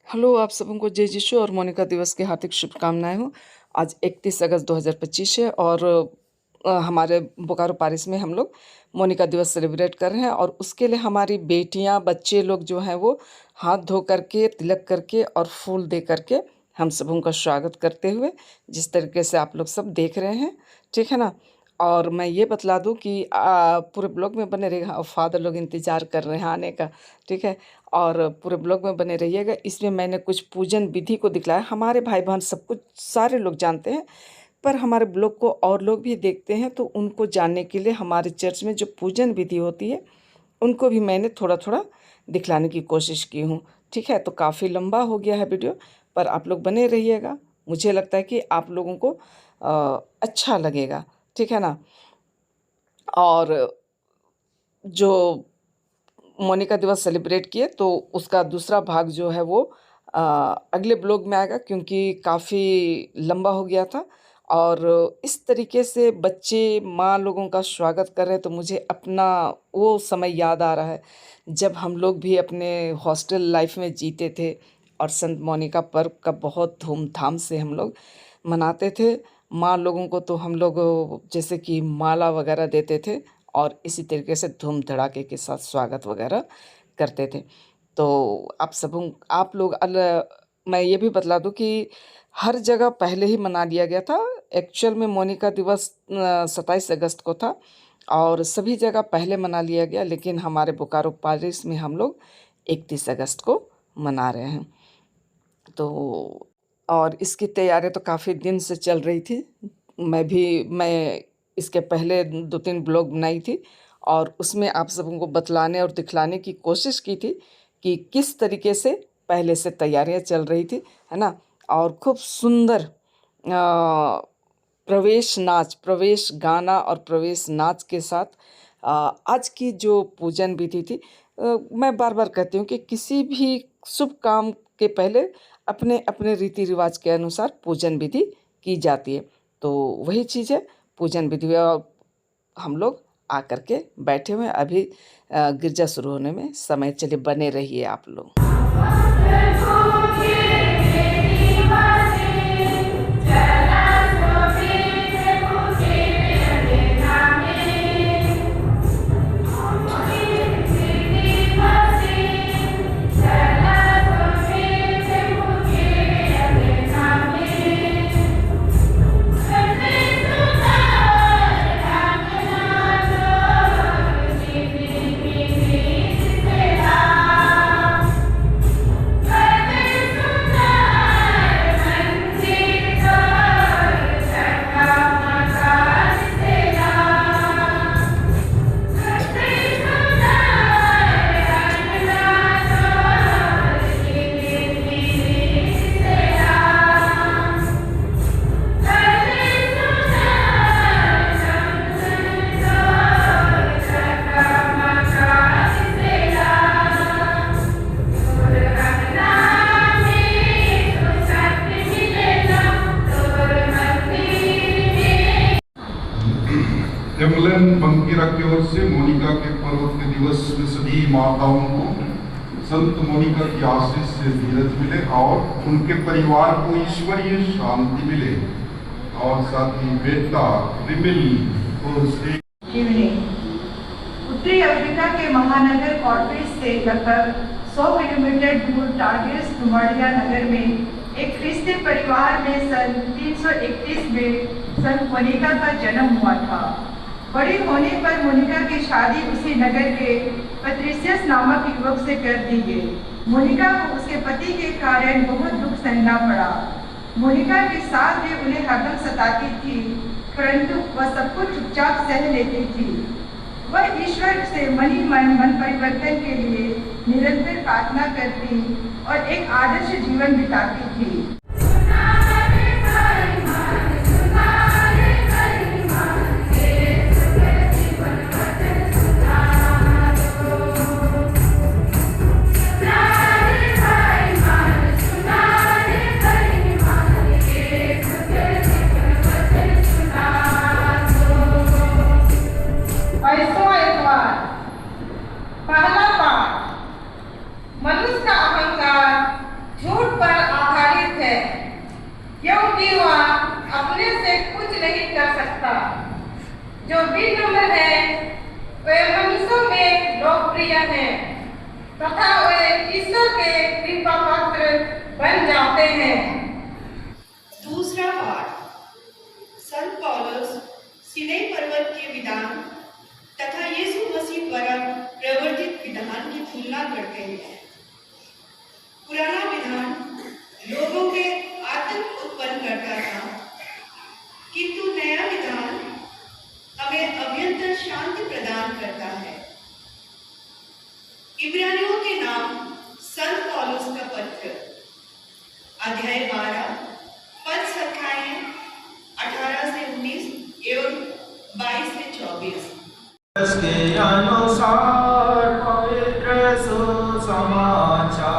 Hello, आप सबको जय यीशु और मोनिका दिवस की हार्दिक शुभकामनाएँ हो। आज 31 अगस्त 2025 है और हमारे बोकारो पारिश में हम लोग मोनिका दिवस सेलिब्रेट कर रहे हैं और उसके लिए हमारी बेटियाँ, बच्चे लोग जो हैं वो हाथ धो करके, तिलक करके और फूल दे करके हम सब उनका स्वागत करते हुए जिस तरीके से आप लोग सब देख रहे हैं, ठीक है ना? और मैं ये बतला दूँ कि पूरे ब्लॉग में बने रहिएगा और फादर लोग इंतज़ार कर रहे हैं आने का, ठीक है? और पूरे ब्लॉग में बने रहिएगा। इसमें मैंने कुछ पूजन विधि को दिखलाया। हमारे भाई-बहन सब कुछ सारे लोग जानते हैं, पर हमारे ब्लॉग को और लोग भी देखते हैं, तो उनको जानने के लिए हमारे चर्च में जो पूजन विधि होती है, उनको भी मैंने थोड़ा-थोड़ा दिखलाने की कोशिश की हूँ। ठीक है? तो काफ़ी लंबा हो गया है वीडियो, पर आप लोग बने रहिएगा। मुझे लगता है कि आप लोगों को अच्छा लगेगा। ठीक है ना? और जो मोनिका दिवस सेलिब्रेट किए तो उसका दूसरा भाग जो है वो अ, अगले ब्लॉग में आएगा क्योंकि काफ़ी लंबा हो गया था और इस तरीके से बच्चे माँ लोगों का स्वागत कर रहे हैं तो मुझे अपना वो समय याद आ रहा है जब हम लोग भी अपने हॉस्टल लाइफ में जीते थे और संत मोनिका पर्व का बहुत धूमधाम से हम लोग मनाते थे। माँ लोगों को तो हम लोग जैसे कि माला वगैरह देते थे और इसी तरीके से धूम धड़ाके के साथ स्वागत वगैरह करते थे। तो आप लोग मैं ये भी बतला दूँ कि हर जगह पहले ही मना लिया गया था। एक्चुअल में मोनिका दिवस 27 अगस्त को था और सभी जगह पहले मना लिया गया, लेकिन हमारे बोकारो पारिश में हम लोग 31 अगस्त को मना रहे हैं। तो और इसकी तैयारी तो काफ़ी दिन से चल रही थी। मैं इसके पहले 2-3 ब्लॉग बनाई थी और उसमें आप सबको बतलाने और दिखलाने की कोशिश की थी कि किस तरीके से पहले से तैयारियाँ चल रही थी, है ना? और खूब सुंदर प्रवेश गाना और प्रवेश नाच के साथ आज की जो पूजन विधि थी, मैं बार-बार कहती हूँ कि किसी भी शुभ काम के पहले अपने रीति रिवाज के अनुसार पूजन विधि की जाती है। तो वही चीज़ है पूजन विधि हम लोग आकर के बैठे हुए हैं। अभी गिरजा शुरू होने में समय, चलिए बने रहिए आप लोग। एमलन बंकीरा की ओर से मोनिका के पर्व के दिवस में सभी माताओं को संत मोनिका की आशीष से धीरज मिले और उनके परिवार को ईश्वरीय शांति मिले और साथ ही बेटा रिमिल को उत्तरी अफ्रीका के महानगर कॉर्पेस से लगभग 100 किलोमीटर दूर टार्गेस डुमाडिया नगर में एक ख्रिस्ती परिवार में सन 331 में संत मोनिका का जन्म हुआ था। बड़ी होने पर मोनिका की शादी उसी नगर के पत्रिसियस नामक युवक से कर दी गई। मोनिका को उसके पति के कारण बहुत दुख सहना पड़ा। मोनिका की सास भी उन्हें हरदम सताती थी, परंतु वह सब कुछ चुपचाप सह लेती थी। वह ईश्वर से मन परिवर्तन के लिए निरंतर प्रार्थना करती और एक आदर्श जीवन बिताती थी। पहला पाठ, मनुष्य का अहंकार झूठ नहीं कर सकता। जो विनम्र है वे मनुष्यों में लोकप्रिय है तथा वे ईश्वर के कृपा पात्र बन जाते हैं। दूसरा पाठ। संत पौलुस सीनै पर्वत के विधान तथा यीशु मसीह द्वारा प्रवर्तित विधान की तुलना करते हैं। पुराना विधान लोगों के आतंक उत्पन्न करता था, किंतु नया विधान हमें अभ्यंतर शांति प्रदान करता है। इब्रानियों के नाम संत पौलुस का पत्र, अध्याय 12 पद संख्याएं 18 से 19 एवं 22 से 24। के अनुसार पवित्र सुसमाचार।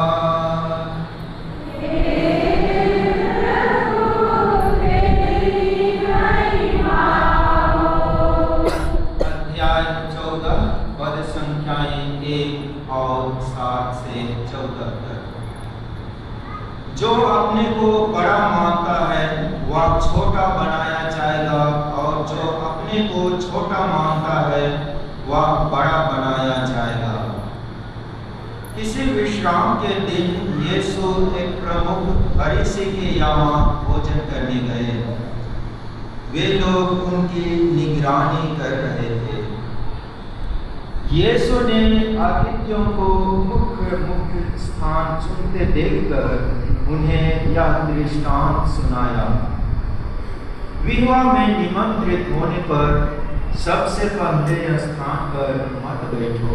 अध्याय 14 पद संख्याएं 1 और 7 से 14 तक। जो अपने को बड़ा मानता है वह छोटा बनाया जाएगा, और जो अपने को छोटा मानता है वह बड़ा बनाया जाएगा। किसी विश्राम के दिन यीशु एक प्रमुख फरीसी के यहाँ भोजन करने गए। वे लोग उनकी निगरानी कर रहे थे। यीशु ने आतिथ्यों को मुख्य स्थान चुनते देखकर उन्हें यह दृष्टांत सुनाया। विवाह में निमंत्रित होने पर सबसे पहले स्थान पर मत बैठो।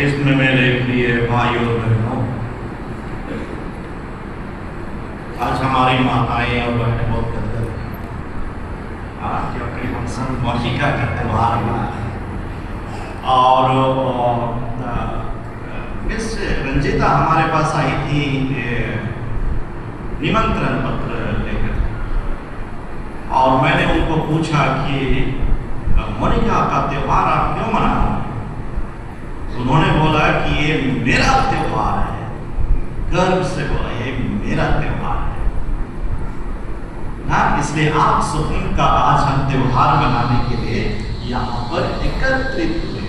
इसमें मेरे प्रिय भाइयों और बहनों, आज हमारी माताएं और बहनें बहुत गदगद हैं, क्योंकि हम संत मोनिका का त्यौहार मनाए और मिस रंजिता हमारे पास आई थी निमंत्रण पत्र लेकर, और मैंने उनको पूछा कि मोनिका का त्यौहार आप क्यों मना रहे हैं? उन्होंने बोला कि ये मेरा त्यौहार है। गर्व से बोला ये मेरा त्यौहार है ना, इसलिए आप स्वतंत्र का आज हम त्यौहार मनाने के लिए यहाँ पर एकत्रित हुए।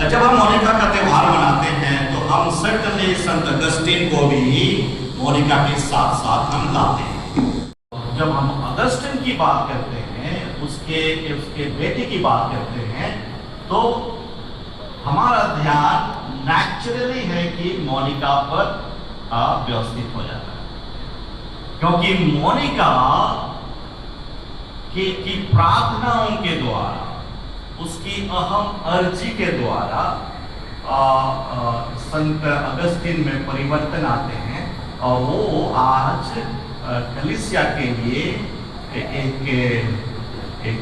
जब हम मोनिका का त्यौहार मनाते हैं तो हम सर्टनली संत अगस्टिन को भी मोनिका के साथ साथ हम लाते हैं। जब हम अगस्टिन की बात करते हैं, उसके बेटे की बात करते हैं, तो हमारा ध्यान नेचुरली है कि मोनिका पर व्यवस्थित हो जाता है, क्योंकि मोनिका की प्रार्थनाओं के द्वारा, उसकी अहम अर्जी के द्वारा संत अगस्तिन में परिवर्तन आते हैं, और वो आज कलीसिया के लिए एक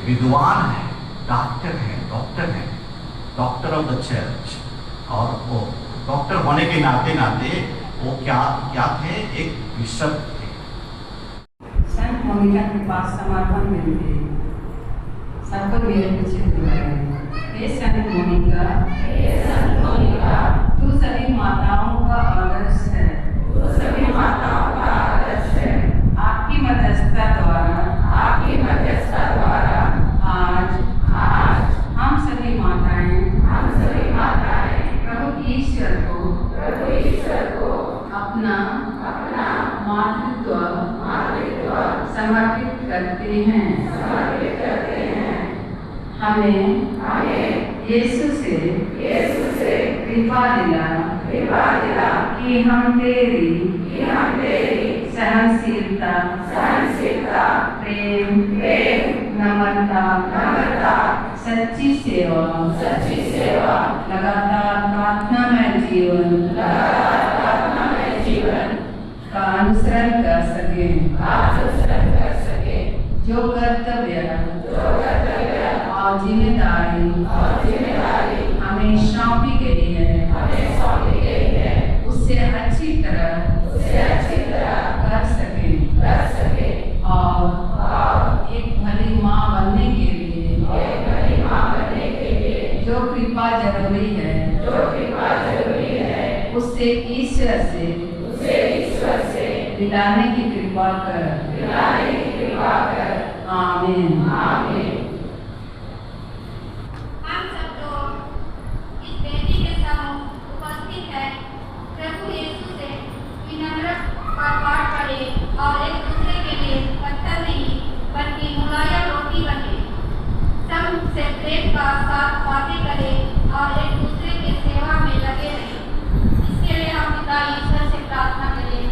विद्वान है, डॉक्टर ऑफ द चर्च। और वो डॉक्टर होने के नाते वो क्या थे? एक बिशप थे। संत मोनिका के पास समर्पण मिलते सबको मेरे पीछे हे संत मोनिका, तू सभी माताओं का आदर्श है। आपकी मध्यस्थता द्वारा आज हम सभी माताएं प्रभु ईश्वर को अपना मातृत्व समर्पित करते हैं। हमें यीशु से कृपा दिला कि हम तेरी सहनशीलता, प्रेम, नम्रता, सच्ची सेवा, लगातार प्रार्थना में जीवन का अनुसरण कर सके। जो कर्तव्य और जिम्मेदारी हमें सौंपी गई है, उससे अच्छी तरह कर सके और एक भली माँ बनने के लिए जो कृपा जरूरी है, उससे ईश्वर से दिलाने की कृपा कर। आमीन। हम सब लोग इस बेदी के समूह उपस्थित हैं, प्रभु यीशु से विनम्र पाठ पढ़े और एक दूसरे के लिए पत्थर नहीं बल्कि मुलायम रोटी बने। सब से प्रेम का साथ बातें करें और एक दूसरे के सेवा में लगे रहें। इसके लिए हम पिता ईश्वर से प्रार्थना करें।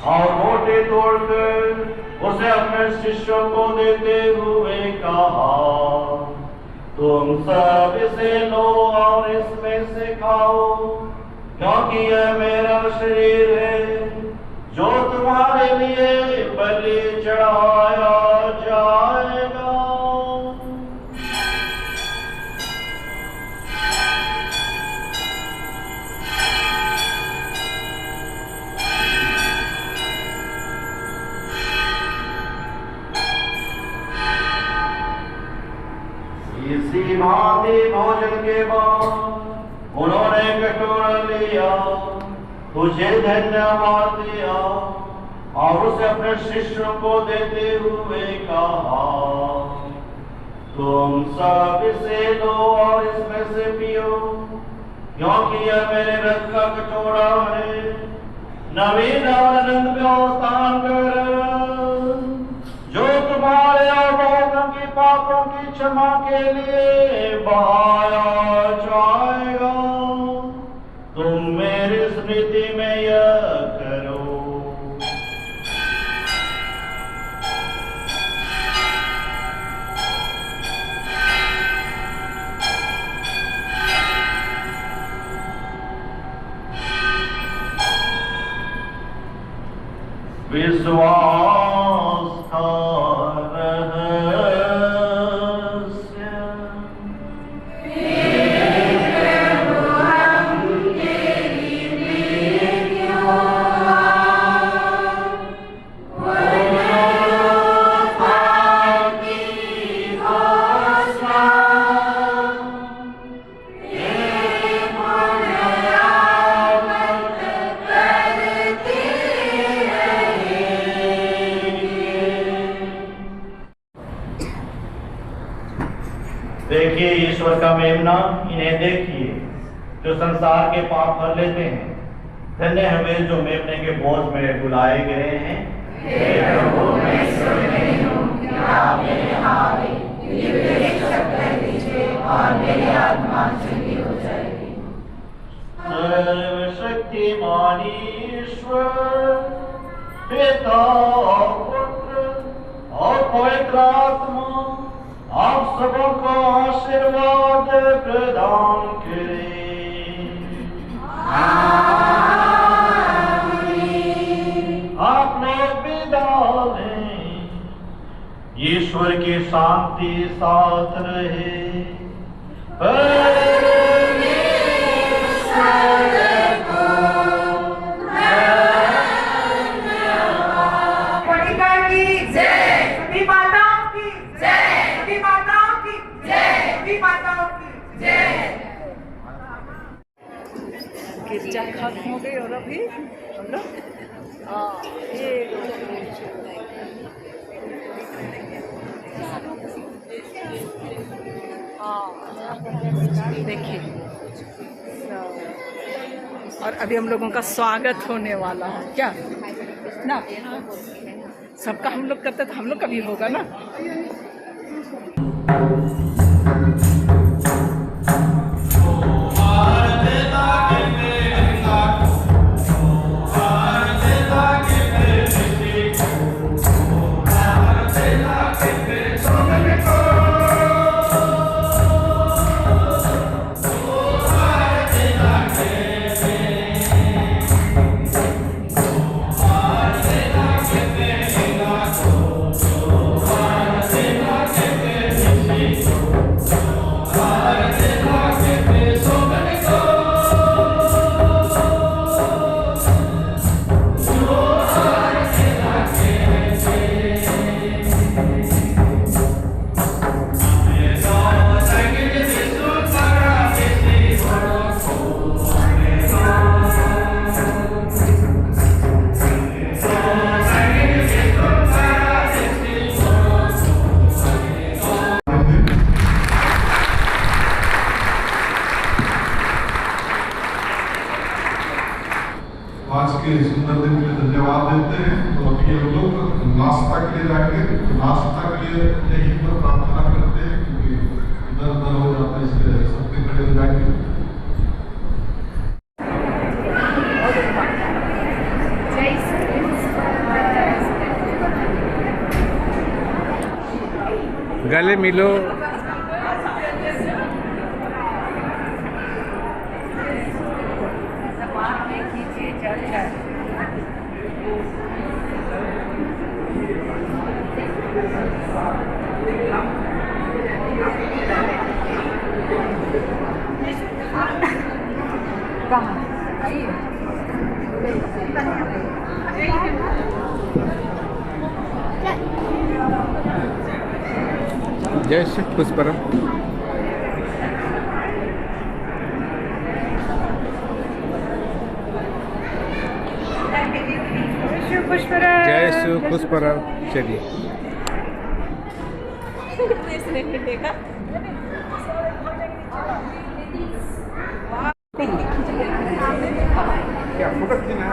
और रोटी तोड़कर उसे अपने शिष्यों को देते हुए कहा, तुम सब इसे लो और इसमें से खाओ, क्योंकि यह मेरा शरीर है जो तुम्हारे लिए बलि चढ़ाया जाएगा। इसी भांति भोजन के बाद उन्होंने कटोरा लिया, तुझे धन्यवाद दिया और उसे अपने शिष्यों को देते हुए कहा, तुम सब इसे लो और इसमें से पियो, क्योंकि यह मेरे रक्त का कटोरा है, नवीन और अनंत व्यवस्थान कर जो तुम्हारे और बहुतों की पापों की क्षमा के लिए बहाया जाएगा। तुम मेरी स्मृति में यह करो। विश्वास का रहस्य। देखिए ईश्वर का मेमना, इन्हें देखिए जो संसार के पाप भर लेते हैं। धन्य है वे जो मेमने के बोझ में बुलाए गए हैं। सर्वशक्तिमान ईश्वर पिता पुत्र और पवित्र आत्मा आप सबों को आशीर्वाद प्रदान करें। आप लोग विदा लें। ईश्वर की शांति साथ रहे। सभी माताओं की जय। अभी हम लोग ये देखिए और अभी हम लोगों का स्वागत होने वाला है क्या ना, सबका हम लोग करते तो हम लोग का भी होगा ना। आज के सुंदर दिन के लिए धन्यवाद देते हैं। तो अभी हम लोग नाश्ता के लिए जाएंगे, तो नाश्ता के लिए यहीं पर प्रार्थना करते हैं क्योंकि इधर उधर हो जाता है, इसलिए सबके खड़े हो जाएंगे। गले मिलो। जय श्री पुष्परम। जय श्री पुष्परम। चलिए क्या फोटो खींचना है?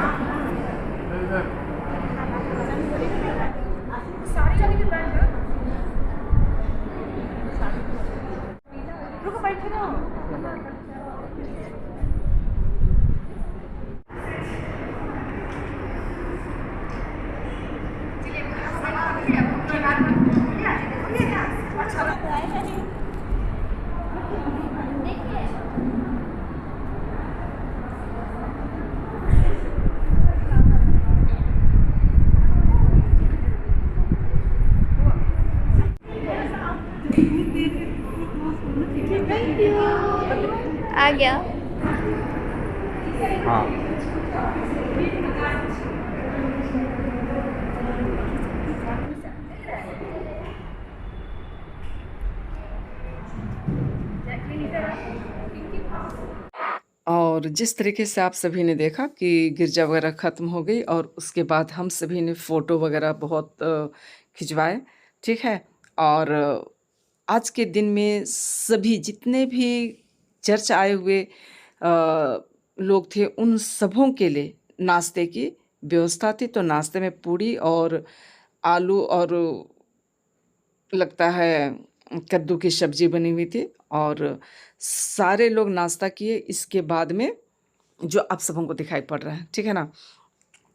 आ गया। हाँ और जिस तरीके से आप सभी ने देखा कि गिरजा वगैरह ख़त्म हो गई और उसके बाद हम सभी ने फ़ोटो वगैरह बहुत खिंचवाए, ठीक है। और आज के दिन में सभी जितने भी चर्च आए हुए लोग थे उन सबों के लिए नाश्ते की व्यवस्था थी। तो नाश्ते में पूड़ी और आलू और लगता है कद्दू की सब्जी बनी हुई थी और सारे लोग नाश्ता किए। इसके बाद में जो आप सबों को दिखाई पड़ रहा है, ठीक है ना।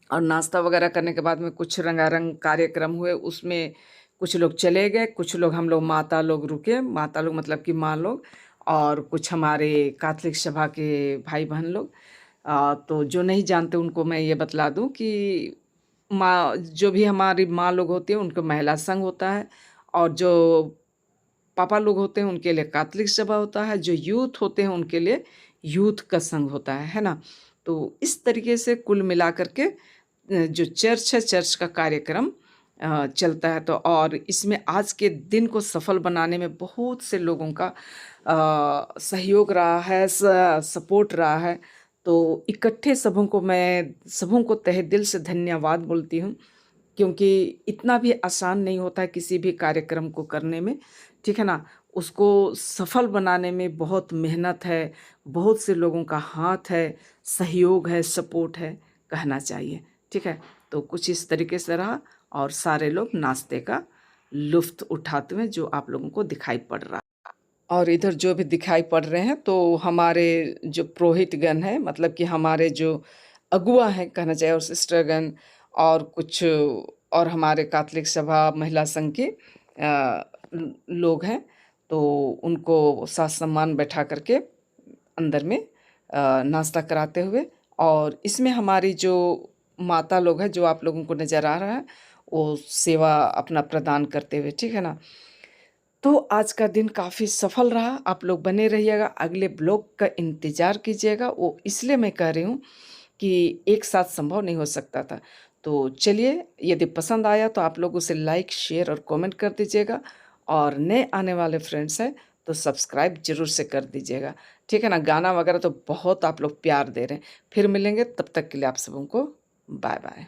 और नाश्ता वगैरह करने के बाद में कुछ रंगारंग कार्यक्रम हुए, उसमें कुछ लोग चले गए, कुछ लोग हम लोग माता लोग रुके, माता लोग मतलब कि माँ लोग, और कुछ हमारे कैथलिक सभा के भाई बहन लोग। तो जो नहीं जानते उनको मैं ये बतला दूं कि माँ जो भी हमारी माँ लोग होती हैं उनको महिला संघ होता है, और जो पापा लोग होते हैं उनके लिए कैथलिक सभा होता है, जो यूथ होते हैं उनके लिए यूथ का संघ होता है ना। तो इस तरीके से कुल मिला करके जो चर्च है, चर्च का कार्यक्रम चलता है। तो और इसमें आज के दिन को सफल बनाने में बहुत से लोगों का सहयोग रहा है, सपोर्ट रहा है। तो इकट्ठे सबों को तहे दिल से धन्यवाद बोलती हूँ, क्योंकि इतना भी आसान नहीं होता है किसी भी कार्यक्रम को करने में, ठीक है ना। उसको सफल बनाने में बहुत मेहनत है, बहुत से लोगों का हाथ है, सहयोग है, सपोर्ट है, कहना चाहिए, ठीक है। तो कुछ इस तरीके से रहा और सारे लोग नाश्ते का लुफ्त उठाते हुए जो आप लोगों को दिखाई पड़ रहा। और इधर जो भी दिखाई पड़ रहे हैं तो हमारे जो पुरोहितगण हैं, मतलब कि हमारे जो अगुआ हैं कहना चाहिए, और सिस्टरगण और कुछ और हमारे कैथोलिक सभा महिला संघ के लोग हैं, तो उनको साथ सम्मान बैठा करके अंदर में नाश्ता कराते हुए, और इसमें हमारी जो माता लोग हैं जो आप लोगों को नज़र आ रहा है, वो सेवा अपना प्रदान करते हुए, ठीक है ना। तो आज का दिन काफ़ी सफल रहा। आप लोग बने रहिएगा, अगले ब्लॉग का इंतज़ार कीजिएगा। वो इसलिए मैं कह रही हूँ कि एक साथ संभव नहीं हो सकता था। तो चलिए, यदि पसंद आया तो आप लोग उसे लाइक, शेयर और कमेंट कर दीजिएगा, और नए आने वाले फ्रेंड्स हैं तो सब्सक्राइब ज़रूर से कर दीजिएगा, ठीक है ना। गाना वगैरह तो बहुत आप लोग प्यार दे रहे हैं। फिर मिलेंगे, तब तक के लिए आप सबों को बाय बाय।